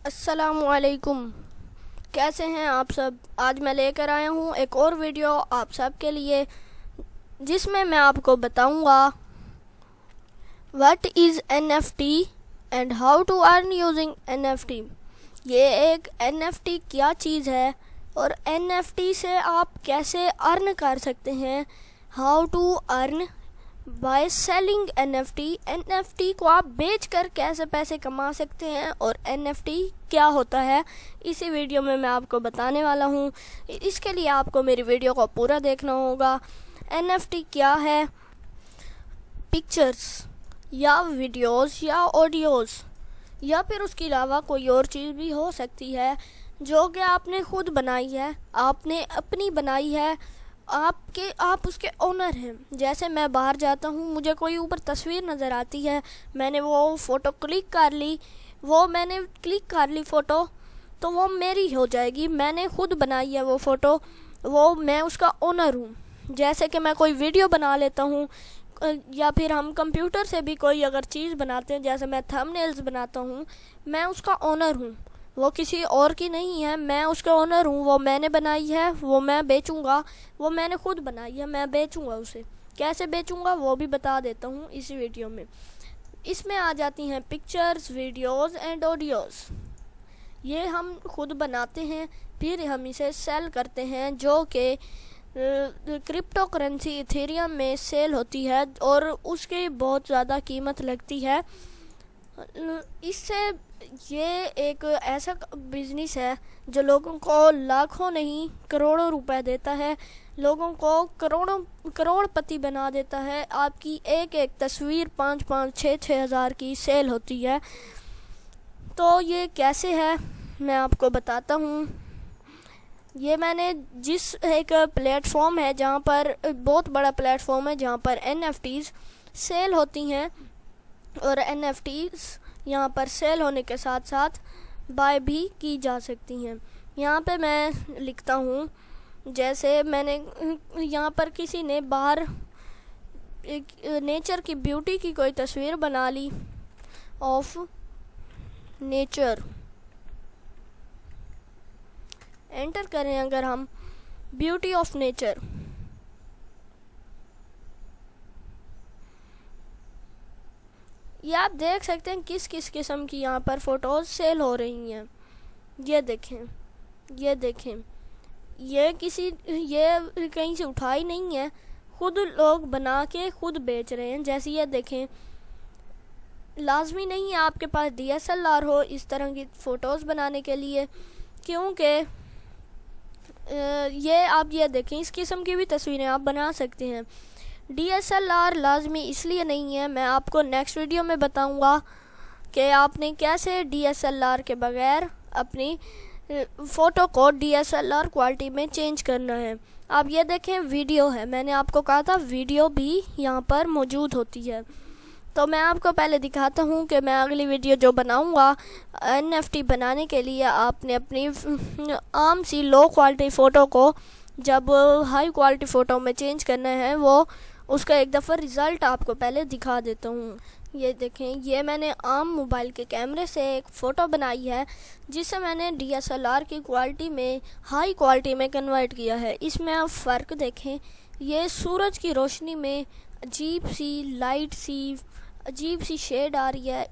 अस्सलामुअलैकुम। कैसे हैं आप सब। आज मैं लेकर आया हूँ एक और वीडियो आप सब के लिए, जिसमें मैं आपको बताऊँगा what is NFT and how to earn using NFT। ये एक NFT क्या चीज़ है और NFT से आप कैसे अर्न कर सकते हैं। How to earn by selling NFT को आप बेचकर कैसे पैसे कमा सकते हैं और NFT क्या होता है, इसी वीडियो में मैं आपको बताने वाला हूँ। इसके लिए आपको मेरी वीडियो को पूरा देखना होगा। NFT क्या है? पिक्चर्स या वीडियोस या ऑडियोस या फिर उसके अलावा कोई और चीज़ भी हो सकती है जो कि आपने खुद बनाई है, आपने अपनी बनाई है, आप उसके ओनर हैं। जैसे मैं बाहर जाता हूँ, मुझे कोई ऊपर तस्वीर नज़र आती है, मैंने वो फ़ोटो क्लिक कर ली फ़ोटो, तो वो मेरी हो जाएगी। मैंने खुद बनाई है वो फ़ोटो, वो मैं उसका ओनर हूँ। जैसे कि मैं कोई वीडियो बना लेता हूँ या फिर हम कंप्यूटर से भी कोई अगर चीज़ बनाते हैं, जैसे मैं थंबनेल्स बनाता हूँ, मैं उसका ओनर हूँ, वो किसी और की नहीं है, मैं उसका ओनर हूँ। वो मैंने बनाई है, वो मैं बेचूंगा। वो मैंने खुद बनाई है, मैं बेचूंगा उसे। कैसे बेचूंगा वो भी बता देता हूँ इस वीडियो में। इसमें आ जाती हैं पिक्चर्स, वीडियोस एंड ऑडियोस। ये हम खुद बनाते हैं, फिर हम इसे सेल करते हैं, जो कि क्रिप्टो करेंसी इथेरियम में सेल होती है और उसकी बहुत ज़्यादा कीमत लगती है। इससे ये एक ऐसा बिजनेस है जो लोगों को लाखों नहीं करोड़ों रुपए देता है, लोगों को करोड़पति बना देता है। आपकी एक एक तस्वीर 5-5, 6-6 हज़ार की सेल होती है। तो ये कैसे है मैं आपको बताता हूँ। ये मैंने जिस एक प्लेटफॉर्म है, जहाँ पर बहुत बड़ा प्लेटफॉर्म है, जहाँ पर NFTs सेल होती हैं और NFTs यहाँ पर सेल होने के साथ साथ बाय भी की जा सकती हैं। यहाँ पे मैं लिखता हूँ, जैसे मैंने यहाँ पर किसी ने बाहर नेचर की ब्यूटी की कोई तस्वीर बना ली, ऑफ नेचर। एंटर करें अगर हम ब्यूटी ऑफ नेचर, ये आप देख सकते हैं किस किस किस्म की यहाँ पर फ़ोटोज़ सेल हो रही हैं। ये देखें, ये कहीं से उठाई नहीं है, खुद लोग बना के खुद बेच रहे हैं। जैसे ये देखें, लाजमी नहीं है आपके पास DSLR हो इस तरह की फ़ोटोज़ बनाने के लिए, क्योंकि ये देखें, इस किस्म की भी तस्वीरें आप बना सकते हैं। DSLR लाजमी इसलिए नहीं है, मैं आपको नेक्स्ट वीडियो में बताऊंगा कि आपने कैसे DSLR के बगैर अपनी फ़ोटो को DSLR क्वालिटी में चेंज करना है। आप ये देखें, वीडियो है, मैंने आपको कहा था वीडियो भी यहाँ पर मौजूद होती है। तो मैं आपको पहले दिखाता हूँ कि मैं अगली वीडियो जो बनाऊँगा NFT बनाने के लिए, आपने अपनी आम सी लो क्वालिटी फ़ोटो को जब हाई क्वालिटी फ़ोटो में चेंज करना है, वो उसका एक दफ़ा रिज़ल्ट आपको पहले दिखा देता हूँ। ये देखें, ये मैंने आम मोबाइल के कैमरे से एक फ़ोटो बनाई है, जिसे मैंने DSLR की क्वालिटी में हाई क्वालिटी में कन्वर्ट किया है। इसमें आप फ़र्क देखें, ये सूरज की रोशनी में अजीब सी शेड आ रही है,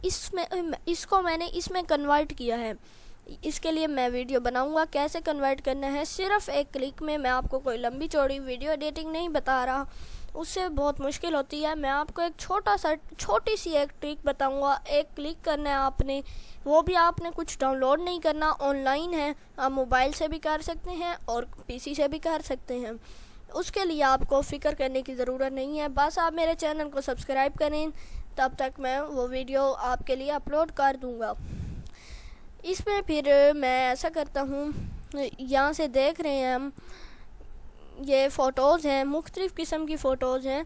इसको मैंने इसमें कन्वर्ट किया है। इसके लिए मैं वीडियो बनाऊंगा कैसे कन्वर्ट करना है, सिर्फ एक क्लिक में। मैं आपको कोई लंबी चौड़ी वीडियो एडिटिंग नहीं बता रहा, उससे बहुत मुश्किल होती है। मैं आपको एक छोटी सी एक ट्रिक बताऊंगा। एक क्लिक करना है आपने, वो भी आपने कुछ डाउनलोड नहीं करना, ऑनलाइन है, आप मोबाइल से भी कर सकते हैं और PC से भी कर सकते हैं। उसके लिए आपको फ़िक्र करने की ज़रूरत नहीं है, बस आप मेरे चैनल को सब्सक्राइब करें, तब तक मैं वो वीडियो आपके लिए अपलोड कर दूँगा। इसमें फिर मैं ऐसा करता हूँ, यहाँ से देख रहे हैं हम, ये फ़ोटोज़ हैं, मुख्तलिफ़ किस्म की फ़ोटोज़ हैं।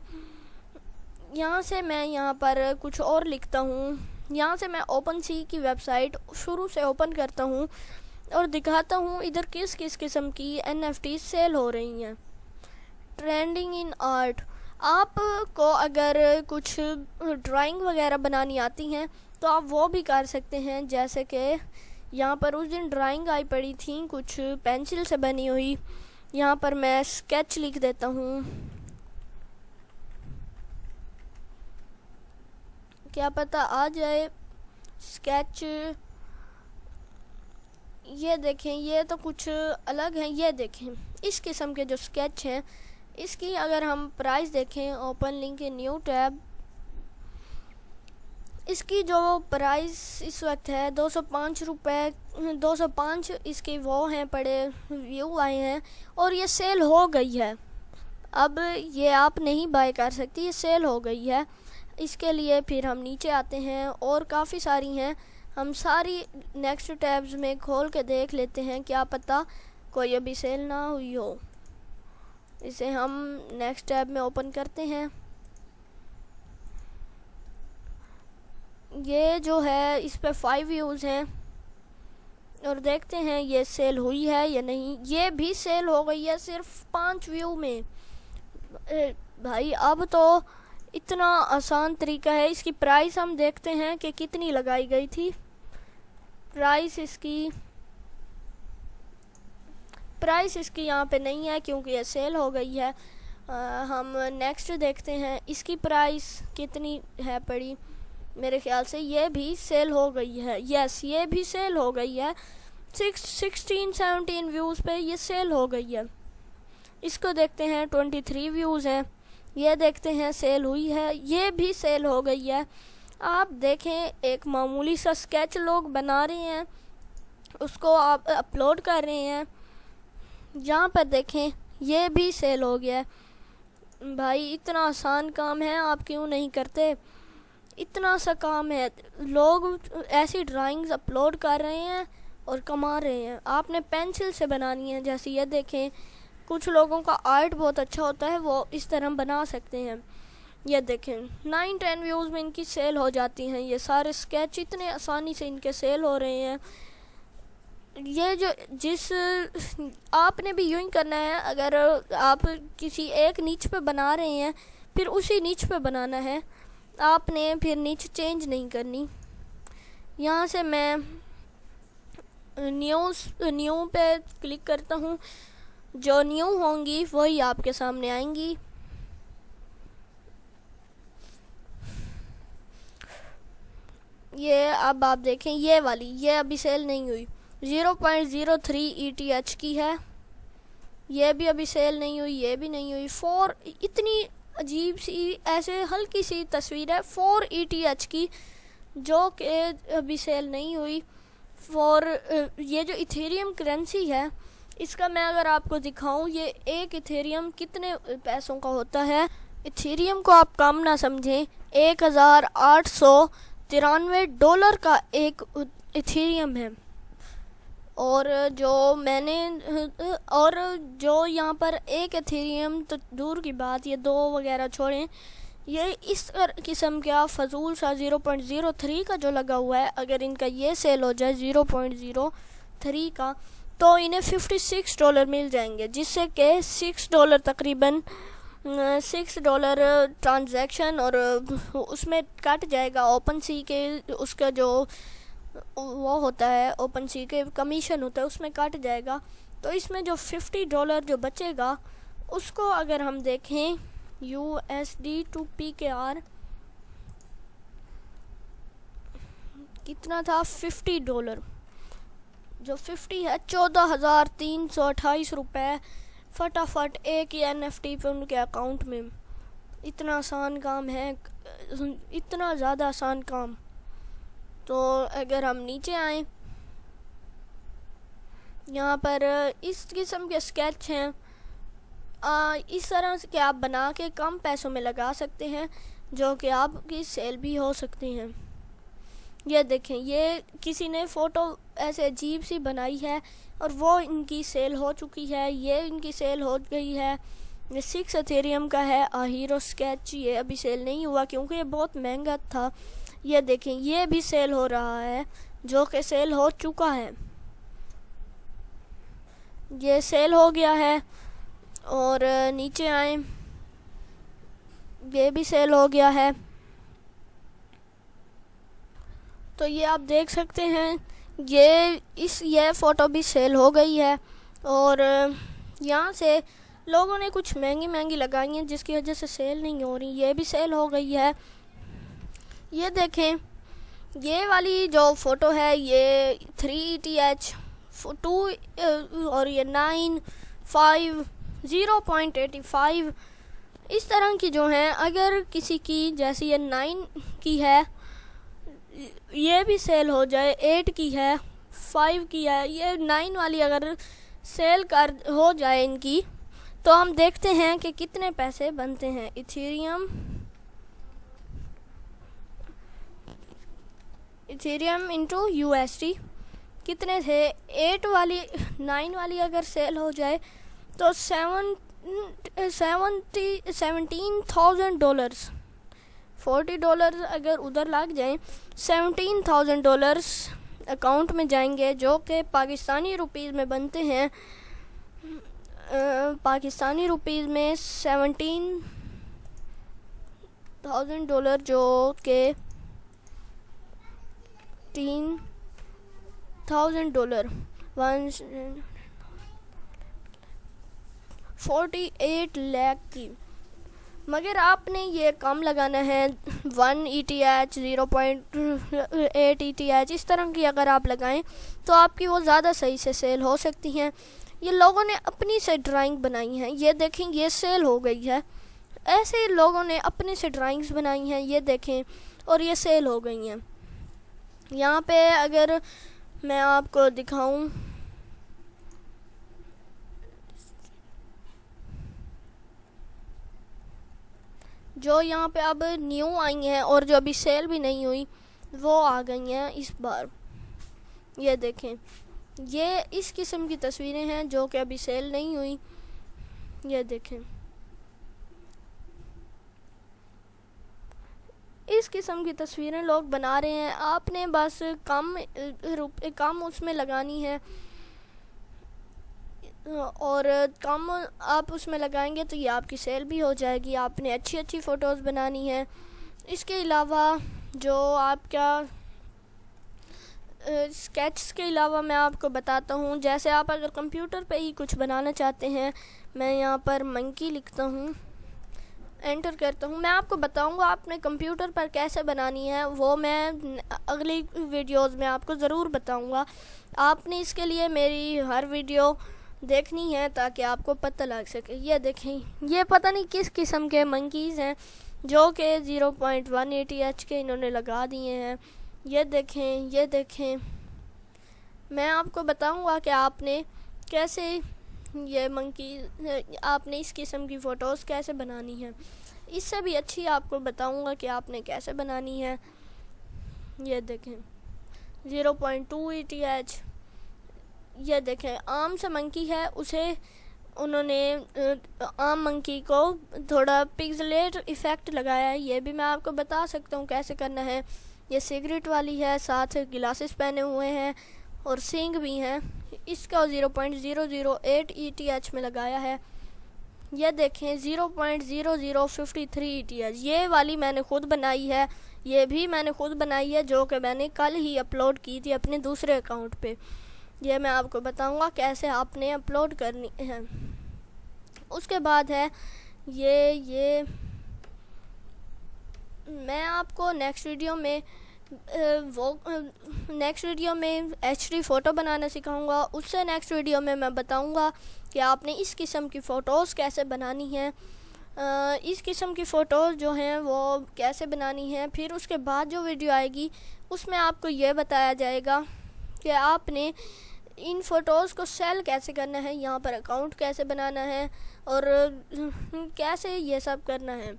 यहाँ से मैं यहाँ पर कुछ और लिखता हूँ। यहाँ से मैं OpenSea की वेबसाइट शुरू से ओपन करता हूँ और दिखाता हूँ इधर किस किस किस्म की NFT सेल हो रही हैं। ट्रेंडिंग इन आर्ट, आपको अगर कुछ ड्राइंग वगैरह बनानी आती हैं तो आप वो भी कर सकते हैं। जैसे कि यहाँ पर उस दिन ड्राइंग आई पड़ी थी कुछ पेंसिल से बनी हुई। यहाँ पर मैं स्केच लिख देता हूँ, क्या पता आ जाए स्केच। ये देखें, ये तो कुछ अलग है। ये देखें इस किस्म के जो स्केच हैं, इसकी अगर हम प्राइस देखें, open link in new tab, इसकी जो प्राइस इस वक्त है 205 रुपये, 205 इसकी वो हैं पड़े व्यू आए हैं, और ये सेल हो गई है। अब ये आप नहीं बाय कर सकती, ये सेल हो गई है। इसके लिए फिर हम नीचे आते हैं और काफ़ी सारी हैं, हम सारी नेक्स्ट टैब्स में खोल के देख लेते हैं, क्या पता कोई अभी सेल ना हुई हो। इसे हम नेक्स्ट टैब में ओपन करते हैं। ये जो है इस पे 5 व्यूज़ हैं और देखते हैं ये सेल हुई है या नहीं। ये भी सेल हो गई है सिर्फ 5 व्यू में। भाई अब तो इतना आसान तरीका है। इसकी प्राइस हम देखते हैं कि कितनी लगाई गई थी। प्राइस इसकी यहाँ पे नहीं है क्योंकि ये सेल हो गई है। हम नेक्स्ट देखते हैं इसकी प्राइस कितनी है पड़ी। मेरे ख्याल से ये भी सेल हो गई है। यस, ये भी सेल हो गई है। 16-17 व्यूज़ पे ये सेल हो गई है। इसको देखते हैं, 23 व्यूज़ हैं। ये देखते हैं सेल हुई है, ये भी सेल हो गई है। आप देखें, एक मामूली सा स्केच लोग बना रहे हैं, उसको आप अपलोड कर रहे हैं। यहाँ पर देखें ये भी सेल हो गया है। भाई इतना आसान काम है, आप क्यों नहीं करते? इतना सा काम है, लोग ऐसी ड्राइंग्स अपलोड कर रहे हैं और कमा रहे हैं। आपने पेंसिल से बनानी है, जैसे ये देखें, कुछ लोगों का आर्ट बहुत अच्छा होता है, वो इस तरह बना सकते हैं। ये देखें 9-10 व्यूज़ में इनकी सेल हो जाती हैं। ये सारे स्केच इतने आसानी से इनके सेल हो रहे हैं। ये जो आपने भी यूँ ही करना है। अगर आप किसी एक नीच पे बना रहे हैं, फिर उसी नीच पे बनाना है आपने, फिर नीच चेंज नहीं करनी। यहाँ से मैं न्यू पे क्लिक करता हूँ। जो न्यू होंगी वही आपके सामने आएंगी। ये अब आप देखें, ये वाली ये अभी सेल नहीं हुई, 0.03 ETH की है। ये भी अभी सेल नहीं हुई, ये भी नहीं हुई। 4 इतनी अजीब सी ऐसे हल्की सी तस्वीर है 4 ETH की, जो कि अभी सेल नहीं हुई। ये जो इथेरियम करेंसी है, इसका मैं अगर आपको दिखाऊं, ये एक इथेरियम कितने पैसों का होता है। इथेरियम को आप कम ना समझें, $1893 का एक इथेरियम है। और जो यहाँ पर एक इथेरियम तो दूर की बात, ये 2 वगैरह छोड़ें, ये इस किस्म का फजूल सा 0.03 का जो लगा हुआ है, अगर इनका ये सेल हो जाए 0.03 का, तो इन्हें $56 मिल जाएंगे, जिससे कि $6 तकरीबन $6 ट्रांजैक्शन, और उसमें कट जाएगा ओपन सी के, उसका जो वो होता है ओपन सी के कमीशन होता है, उसमें कट जाएगा। तो इसमें जो $50 जो बचेगा, उसको अगर हम देखें USD to PKR कितना था, $50। जो 50 है 14,328 रुपये फटाफट एक ही NFT पे उनके अकाउंट में। इतना आसान काम है, इतना ज़्यादा आसान काम। तो अगर हम नीचे आएँ, यहाँ पर इस किस्म के स्केच हैं। इस तरह से कि आप बना के कम पैसों में लगा सकते हैं, जो कि आपकी सेल भी हो सकती हैं। ये देखें, ये किसी ने फ़ोटो ऐसे अजीब सी बनाई है और वो इनकी सेल हो चुकी है। ये इनकी सेल हो गई है। ये 6 इथेरियम का है हीरो स्केच। ये अभी सेल नहीं हुआ क्योंकि ये बहुत महंगा था। ये देखें, ये भी सेल हो रहा है, जो कि सेल हो चुका है। ये सेल हो गया है। और नीचे आए, ये भी सेल हो गया है। तो ये आप देख सकते हैं, ये फ़ोटो भी सेल हो गई है। और यहाँ से लोगों ने कुछ महंगी महंगी लगाई हैं जिसकी वजह से सेल नहीं हो रही, ये भी सेल हो गई है। ये देखें, ये वाली जो फ़ोटो है ये 3ETH 2 और ये 9, 5, 0.85 इस तरह की जो हैं। अगर किसी की जैसे ये 9 की है ये भी सेल हो जाए, 8 की है, 5 की है, ये 9 वाली अगर सेल कर हो जाए इनकी, तो हम देखते हैं कि कितने पैसे बनते हैं। इथेरियम इंटू USD कितने थे। 8 वाली 9 वाली अगर सेल हो जाए तो $17,000 $40 अगर उधर लग जाए, $17,000 अकाउंट में जाएंगे, जो कि पाकिस्तानी रुपीज़ में बनते हैं। पाकिस्तानी रुपीज़ में $17,000 जो कि $3,000 48 लाख की। मगर आपने ये कम लगाना है, 1 ETH 0.8 ETH इस तरह की अगर आप लगाएं तो आपकी वो ज़्यादा सही से सेल हो सकती हैं। ये लोगों ने अपनी से ड्राइंग बनाई हैं, ये देखें ये सेल हो गई है। ऐसे लोगों ने अपने से ड्राइंग्स बनाई हैं, ये देखें, और ये सेल हो गई हैं। यहाँ पे अगर मैं आपको दिखाऊं, जो यहाँ पे अब न्यू आई हैं और जो अभी सेल भी नहीं हुई वो आ गई हैं इस बार। ये देखें, ये इस किस्म की तस्वीरें हैं जो कि अभी सेल नहीं हुई। ये देखें, इस किस्म की तस्वीरें लोग बना रहे हैं। आपने बस कम उसमें लगानी है, और कम आप उसमें लगाएंगे तो ये आपकी सेल भी हो जाएगी। आपने अच्छी अच्छी फ़ोटोज़ बनानी है। इसके अलावा जो आपका स्केट्स के अलावा मैं आपको बताता हूँ, जैसे आप अगर कंप्यूटर पे ही कुछ बनाना चाहते हैं, मैं यहाँ पर मंकी लिखता हूँ, एंटर करता हूँ। मैं आपको बताऊँगा आपने कंप्यूटर पर कैसे बनानी है, वो मैं अगली वीडियोज़ में आपको ज़रूर बताऊँगा। आपने इसके लिए मेरी हर वीडियो देखनी है ताकि आपको पता लग सके। ये देखें, ये पता नहीं किस किस्म के मंकीज़ हैं जो कि 0.1 ETH के इन्होंने लगा दिए हैं। ये देखें, ये देखें, मैं आपको बताऊंगा कि आपने कैसे ये मंकी आपने इस किस्म की फ़ोटोज़ कैसे बनानी है। इससे भी अच्छी आपको बताऊंगा कि आपने कैसे बनानी है। ये देखें, 0.2 ETH। ये देखें, आम सा मंकी है, उसे उन्होंने आम मंकी को थोड़ा पिक्सेलेट इफ़ेक्ट लगाया है। ये भी मैं आपको बता सकता हूँ कैसे करना है। ये सिगरेट वाली है, साथ ग्लासेस पहने हुए हैं और सींग भी हैं। इसका 0.008 ETH में लगाया है। ये देखें, 0.0053 ETH। ये वाली मैंने ख़ुद बनाई है, ये भी मैंने ख़ुद बनाई है, जो कि मैंने कल ही अपलोड की थी अपने दूसरे अकाउंट पे। ये मैं आपको बताऊंगा कैसे आपने अपलोड करनी है। उसके बाद है ये मैं आपको नेक्स्ट वीडियो में HD फ़ोटो बनाना सिखाऊंगा। उससे नेक्स्ट वीडियो में मैं बताऊंगा कि आपने इस किस्म की फ़ोटोज़ कैसे बनानी है, इस किस्म की फ़ोटोज़ जो हैं वो कैसे बनानी है। फिर उसके बाद जो वीडियो आएगी उसमें आपको ये बताया जाएगा कि आपने इन फ़ोटोज़ को सेल कैसे करना है, यहाँ पर अकाउंट कैसे बनाना है और कैसे ये सब करना है।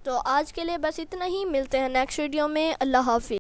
तो आज के लिए बस इतना ही, मिलते हैं नेक्स्ट वीडियो में। अल्लाह हाफ़िज़।